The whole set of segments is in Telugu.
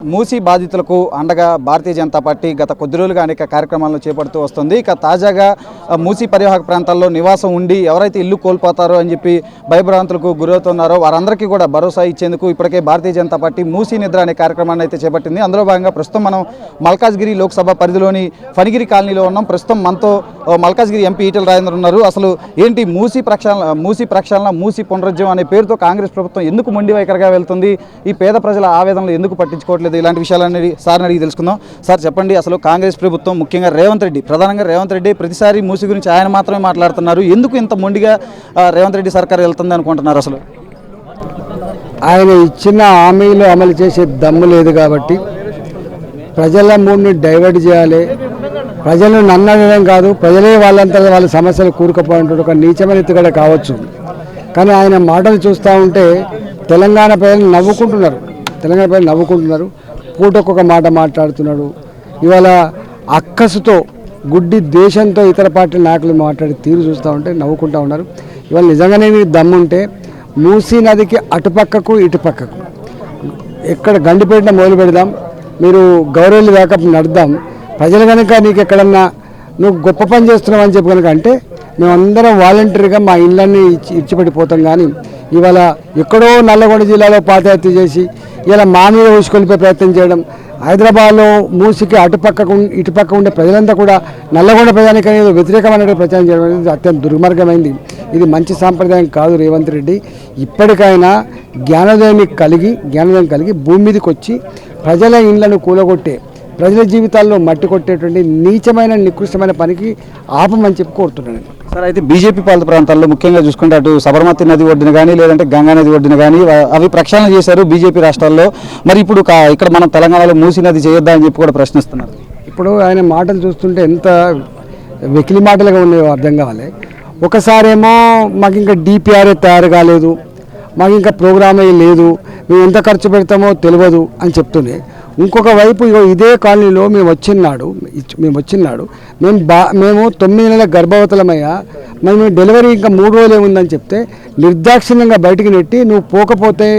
మూసీ బాధితులకు అండగా భారతీయ జనతా పార్టీ గత కొద్ది రోజులుగా అనేక కార్యక్రమాలను చేపడుతూ వస్తుంది. ఇక తాజాగా మూసీ పరివాహక ప్రాంతాల్లో నివాసం ఉండి ఎవరైతే ఇల్లు కోల్పోతారో అని చెప్పి భయభ్రాంతులకు గురవుతున్నారో వారందరికీ కూడా భరోసా ఇచ్చేందుకు ఇప్పటికే భారతీయ జనతా పార్టీ మూసీ నిద్ర అనే కార్యక్రమాన్ని అయితే చేపట్టింది. అందులో భాగంగా ప్రస్తుతం మనం మల్కాజ్గిరి లోక్సభ పరిధిలోని ఫణిగిరి కాలనీలో ఉన్నాం. ప్రస్తుతం మనతో మల్కాజ్గిరి ఎంపీ ఈటెల రాజేందర్ ఉన్నారు. అసలు ఏంటి మూసీ ప్రక్షాళన మూసీ పునరుజ్జీవం అనే పేరుతో కాంగ్రెస్ ప్రభుత్వం ఎందుకు మొండి వైఖరిగా వెళ్తుంది, ఈ పేద ప్రజల ఆవేదనలు ఎందుకు పట్టించుకోవట్లేదు, ఇలాంటి విషయాలన్నీ సార్ని అడిగి తెలుసుకుందాం. సార్ చెప్పండి, అసలు కాంగ్రెస్ ప్రభుత్వం ముఖ్యంగా ప్రధానంగా రేవంత్ రెడ్డి ప్రతిసారి మూసీ గురించి ఆయన మాత్రమే మాట్లాడుతున్నారు. ఎందుకు ఇంత మొండిగా రేవంత్ రెడ్డి సర్కార్ వెళ్తుంది అనుకుంటున్నారు? అసలు ఆయన ఇచ్చిన హామీలు అమలు చేసే దమ్ము లేదు కాబట్టి ప్రజల మూడ్ని డైవర్ట్ చేయాలి, ప్రజలను నన్నడం కాదు, ప్రజలే వాళ్ళంతా వాళ్ళ సమస్యలు కూరుకుపోయినట్టు ఒక నీచమైన ఎత్తుగడ కావచ్చు. కానీ ఆయన మాటలు చూస్తూ ఉంటే తెలంగాణ ప్రజలు నవ్వుకుంటున్నారు. పూటకొక మాట మాట్లాడుతున్నాడు. ఇవాళ అక్కసుతో గుడ్డి దేశంతో ఇతర పార్టీల నాయకులు మాట్లాడి తీరు చూస్తూ ఉంటే నవ్వుకుంటూ ఉన్నారు. ఇవాళ నిజంగానే దమ్ముంటే మూసీ నదికి అటుపక్కకు ఇటుపక్కకు ఎక్కడ గండిపేటన మొదలు పెడదాం, మీరు గౌరవల్లి దాకా నడుద్దాం. ప్రజలు కనుక నీకు ఎక్కడన్నా నువ్వు గొప్ప పని చేస్తున్నావు అని చెప్పి కనుక అంటే మేమందరం వాలంటరీగా మా ఇళ్ళన్నీ ఇచ్చిపెట్టిపోతాం. కానీ ఇవాళ ఎక్కడో నల్లగొండ జిల్లాలో పాదయాత్ర చేసి ఇలా మా మీద ఊసుకొలిపే ప్రయత్నం చేయడం, హైదరాబాద్లో మూసికి ఇటుపక్క ఉండే ప్రజలంతా కూడా నల్లగొండ ప్రజానికి అనేది వ్యతిరేకమైన ప్రచారం చేయడం అనేది అత్యంత దుర్మార్గమైంది. ఇది మంచి సాంప్రదాయం కాదు. రేవంత్ రెడ్డి ఇప్పటికైనా జ్ఞానోదయం కలిగి భూమి మీదకి వచ్చి ప్రజల ఇళ్లను కూలగొట్టే, ప్రజల జీవితాల్లో మట్టి కొట్టేటువంటి నీచమైన నికృష్టమైన పనికి ఆపమని చెప్పి కోరుతున్నాను. సార్, అయితే బీజేపీ పాలిత ప్రాంతాల్లో ముఖ్యంగా చూసుకుంటే అటు సబర్మతి నది ఒడ్డున కానీ లేదంటే గంగా నది ఒడ్డున కానీ అవి ప్రక్షాళన చేశారు బీజేపీ రాష్ట్రాల్లో. మరి ఇప్పుడు ఇక్కడ మనం తెలంగాణలో మూసీ నది చేయొద్దా అని చెప్పి కూడా ప్రశ్నిస్తున్నారు. ఇప్పుడు ఆయన మాటలు చూస్తుంటే ఎంత వెకిలి మాటలుగా ఉన్నాయో అర్థం కావాలి. ఒకసారేమో మాకు ఇంకా డిపిఆర్ఏ తయారు కాలేదు, మాకు ఇంకా ప్రోగ్రామే లేదు, మేము ఎంత ఖర్చు పెడతామో తెలియదు అని చెప్తూనే ఇంకొక వైపు ఇదే కాలనీలో మేము వచ్చినాడు మేము 9 నెలల గర్భవతులమయ్యా, మేము డెలివరీ ఇంకా 3 రోజులే ఉందని చెప్తే నిర్దాక్షిణ్యంగా బయటికి నెట్టి నువ్వు పోకపోతే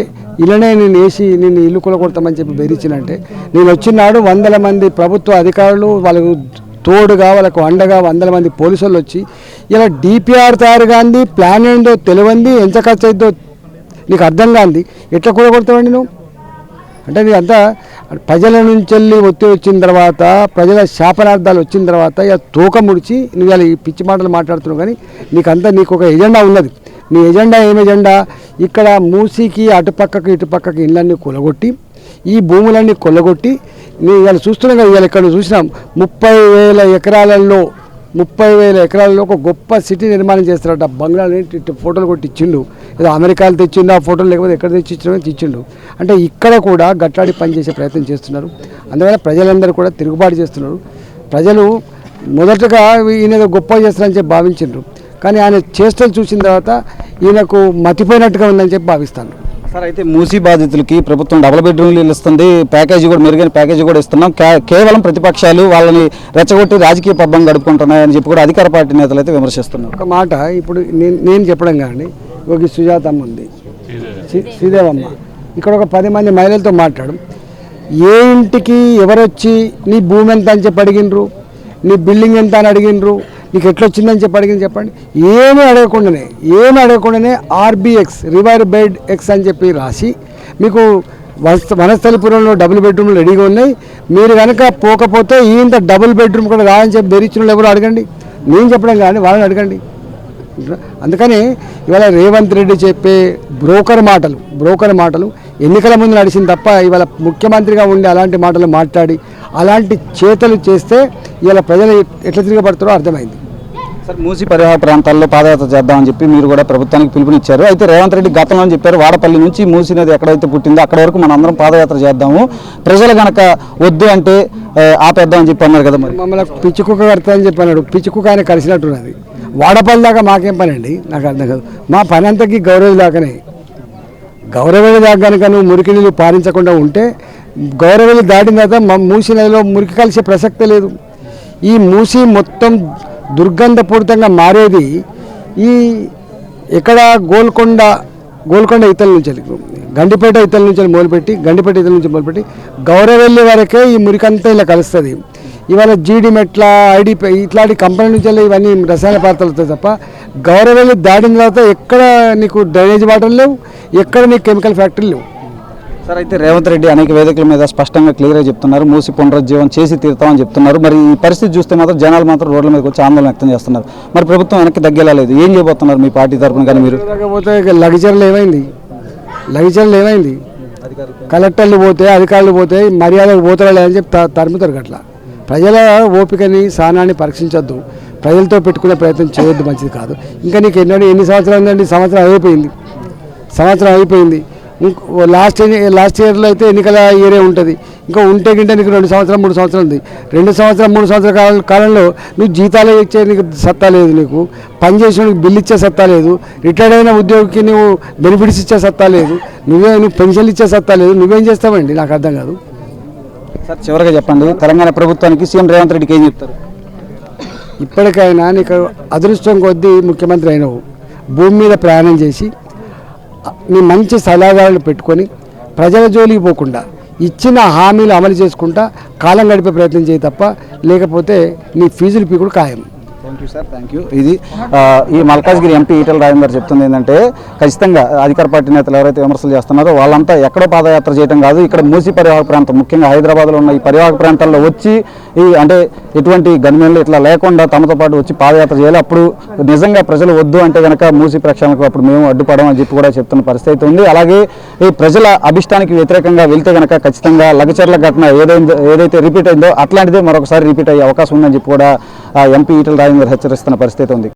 ఇలానే నిన్ను ఇల్లు కొడతామని చెప్పి బెదిరించినంటే నేను వచ్చినాడు 100 మంది ప్రభుత్వ అధికారులు వాళ్ళకు తోడుగా వాళ్ళకు అండగా 100 మంది పోలీసులు వచ్చి ఇలా డిపిఆర్ తయారు కాంది, ప్లాన్ ఏందో తెలియంది, ఎంత ఖర్చు అయిందో నీకు అర్థం కాంది, ఎట్లా కూడగొడతావండి నువ్వు అంటే నీ అంతా ప్రజల నుంచి వెళ్ళి ఒత్తిడి వచ్చిన తర్వాత, ప్రజల శాపనార్థాలు వచ్చిన తర్వాత ఇక తోక ముడిచి నువ్వు ఇలా ఈ పిచ్చి మాటలు మాట్లాడుతున్నావు. కానీ నీకు ఒక ఎజెండా ఉన్నది. నీ ఎజెండా ఏమి ఎజెండా? ఇక్కడ మూసీకి ఇటుపక్కకి ఇళ్ళన్నీ కొలగొట్టి, ఈ భూములన్నీ కొల్లగొట్టి ఇవాళ చూస్తున్నాం కదా. ఇవాళ ఇక్కడ చూసినాం 30,000 ఎకరాలలో ఒక గొప్ప సిటీ నిర్మాణం చేస్తారట. బంగ్లాని ఫోటోలు కొట్టి ఇచ్చిండు. ఏదో అమెరికాలో తెచ్చిండు ఆ ఫోటోలు, లేకపోతే ఎక్కడ తెచ్చిండు. అంటే ఇక్కడ కూడా గట్లాడి పనిచేసే ప్రయత్నం చేస్తున్నారు. అందువల్ల ప్రజలందరూ కూడా తిరుగుబాటు చేస్తున్నారు. ప్రజలు మొదటగా ఈయన గొప్ప చేస్తారని చెప్పి భావించిండ్రు. కానీ ఆయన చేష్టలు చూసిన తర్వాత ఈయనకు మతిపోయినట్టుగా ఉందని చెప్పి భావిస్తాను. సార్, అయితే మూసీ బాధితులకి ప్రభుత్వం డబుల్ బెడ్రూమ్లు ఇస్తుంది, మెరుగైన ప్యాకేజీ కూడా ఇస్తున్నాం, కేవలం ప్రతిపక్షాలు వాళ్ళని రెచ్చగొట్టి రాజకీయ పబ్బం గడుపుకుంటున్నాయని చెప్పి కూడా అధికార పార్టీ నేతలు అయితే విమర్శిస్తున్నారు. ఒక మాట ఇప్పుడు నేను చెప్పడం కానీ ఒక సుజాతమ్మ ఉంది, శ్రీదేవమ్మ, ఇక్కడ ఒక 10 మంది మహిళలతో మాట్లాడు. ఏ ఇంటికి ఎవరొచ్చి నీ భూమి ఎంత అని చెప్పి అడిగినరు, నీ బిల్డింగ్ ఎంత అని అడిగినరు, నీకు ఎట్లొచ్చిందని చెప్పి అడిగింది చెప్పండి. ఏమీ అడగకుండానే RBX రివర్ బెడ్ ఎక్స్ అని చెప్పి రాసి మీకు వనస్థలిపురంలో డబుల్ బెడ్రూమ్లు రెడీగా ఉన్నాయి, మీరు కనుక పోకపోతే ఇంత డబుల్ బెడ్రూమ్ కూడా రాదని చెప్పి బెదిరించిన ఎవరు అడగండి. నేను చెప్పడం కానీ వాళ్ళని అడగండి. అందుకని ఇవాళ రేవంత్ రెడ్డి చెప్పే బ్రోకర్ మాటలు ఎన్నికల ముందు నడిచింది తప్ప ఇవాళ ముఖ్యమంత్రిగా ఉండి అలాంటి మాటలు మాట్లాడి అలాంటి చేతలు చేస్తే ఇవాళ ప్రజలు ఎట్లా తిరగబడతారో అర్థమైంది. సార్, మూసీ పరివాహక ప్రాంతాల్లో పాదయాత్ర చేద్దామని చెప్పి మీరు కూడా ప్రభుత్వానికి పిలుపునిచ్చారు. అయితే రేవంత్ రెడ్డి గతంలో చెప్పారు వాడపల్లి నుంచి మూసీ నది ఎక్కడైతే పుట్టిందో అక్కడ వరకు మనం అందరం పాదయాత్ర చేద్దాము, ప్రజలు కనుక వద్దు అంటే ఆపేద్దామని చెప్పి అన్నారు కదా. మరి మమ్మల్ని పిచ్చికుక్క కడతామని చెప్పి అన్నాడు. పిచ్చికుక్క ఆయన కలిసినట్టున్నది. వాడపల్లి దాకా మాకేం పని అండి, నాకు అర్థం కాదు. మా పని అంతకి గౌరవ దాకా కనుక నువ్వు మురికి నీళ్ళు పారించకుండా ఉంటే గౌరవల్లి దాటిన తర్వాత మూసీ నదిలో మురికి కలిసే ప్రసక్తే లేదు. ఈ మూసీ మొత్తం దుర్గంధపూరితంగా మారేది ఈ ఎక్కడ గోల్కొండ ఇతల నుంచి గండిపేట ఇతల నుంచి మొదలుపెట్టి గౌరవెల్లి వరకే ఈ మురికంతా ఇలా కలుస్తుంది. ఇవాళ జీడి మెట్ల ఐడిపి ఇట్లాంటి కంపెనీ నుంచి ఇవన్నీ రసాయన పదార్థాలు తప్ప గౌరవెల్లి దాటిన తర్వాత ఎక్కడ నీకు డ్రైనేజ్ వాటర్ లేవు, ఎక్కడ నీకు కెమికల్ ఫ్యాక్టరీలు లేవు. సార్, అయితే రేవంత్ రెడ్డి అనేక వేదికల మీద స్పష్టంగా క్లియర్గా చెప్తున్నారు, మూసి పునరుజ్జీవం చేసి తీరుతామని చెప్తున్నారు. మరి ఈ పరిస్థితి చూస్తే మాత్రం జనాలు మాత్రం రోడ్ల మీదకి వచ్చి ఆందోళన వ్యక్తం చేస్తున్నారు. మరి ప్రభుత్వం వెనక్కి తగ్గేలా లేదు. ఏం చేయబోతున్నారు మీ పార్టీ తరఫున? కానీ మీరు లేకపోతే లగచర్లు ఏమైంది కలెక్టర్లు పోతే అధికారులు పోతే మర్యాదకు పోతారా అని చెప్పి తరుముతారు. అట్లా ప్రజల ఓపికని సహనాన్ని పరీక్షించొద్దు, ప్రజలతో పెట్టుకునే ప్రయత్నం చేయొద్దు, మంచిది కాదు. ఇంకా నీకు ఎన్ని సంవత్సరాలు ఉందండి? సంవత్సరం అయిపోయింది. లాస్ట్ ఇయర్లో అయితే ఎన్నికల ఇయరే ఉంటుంది. ఇంకా ఉంటే గింటే నీకు 2 సంవత్సరాలు 3 సంవత్సరాలు ఉంది. 2 సంవత్సరాలు 3 సంవత్సరాల కాలంలో నువ్వు జీతాలు ఇచ్చే నీకు సత్తా లేదు, నీకు పని చేసిన బిల్లు ఇచ్చే సత్తా లేదు, రిటైర్డ్ అయిన ఉద్యోగికి నువ్వు బెనిఫిట్స్ ఇచ్చే సత్తా లేదు, నువ్వు పెన్షన్లు ఇచ్చే సత్తా లేదు. నువ్వేం చేస్తావండి? నాకు అర్థం కాదు. సార్, చివరిగా చెప్పండి, తెలంగాణ ప్రభుత్వానికి సీఎం రేవంత్ రెడ్డికి ఏం చెప్తారు? ఇప్పటికైనా నీకు అదృష్టం కొద్దీ ముఖ్యమంత్రి అయినవు, భూమి మీద ప్రయాణం చేసి నీ మంచి సలహాదారులు పెట్టుకొని ప్రజల జోలికి పోకుండా ఇచ్చిన హామీలు అమలు చేసుకుంటా కాలం గడిపే ప్రయత్నం చేయి తప్ప, లేకపోతే నీ ఫీజులు పీకుడు ఖాయం. Thank you sir, thank you. ఇది ఈ మల్కాజ్గిరి ఎంపీ ఈటెల రాజేందర్ చెప్తుంది ఏంటంటే, ఖచ్చితంగా అధికార పార్టీ నేతలు ఎవరైతే విమర్శలు చేస్తున్నారో వాళ్ళంతా ఎక్కడో పాదయాత్ర చేయడం కాదు, ఇక్కడ మూసి పరివాహక ప్రాంతం, ముఖ్యంగా హైదరాబాద్లో ఉన్న ఈ పరివాహక ప్రాంతాల్లో వచ్చి ఈ అంటే ఎటువంటి గన్మెన్లు ఇట్లా లేకుండా తమతో పాటు వచ్చి పాదయాత్ర చేయాలి. అప్పుడు నిజంగా ప్రజలు వద్దు అంటే కనుక మూసి ప్రక్షాళనకు అప్పుడు మేము అడ్డుపడడం అని చెప్పి కూడా చెప్తున్న పరిస్థితి ఉంది. అలాగే ఈ ప్రజల అభిష్టానికి వ్యతిరేకంగా వెళ్తే కనుక ఖచ్చితంగా లగచర్ల ఘటన ఏదైతే రిపీట్ అయిందో అట్లాంటిదే మరొకసారి రిపీట్ అయ్యే అవకాశం ఉందని చెప్పి కూడా ఎంపీ ఈటెల రాజేందర్ హెచ్చరిస్తున్న పరిస్థితి ఉంది.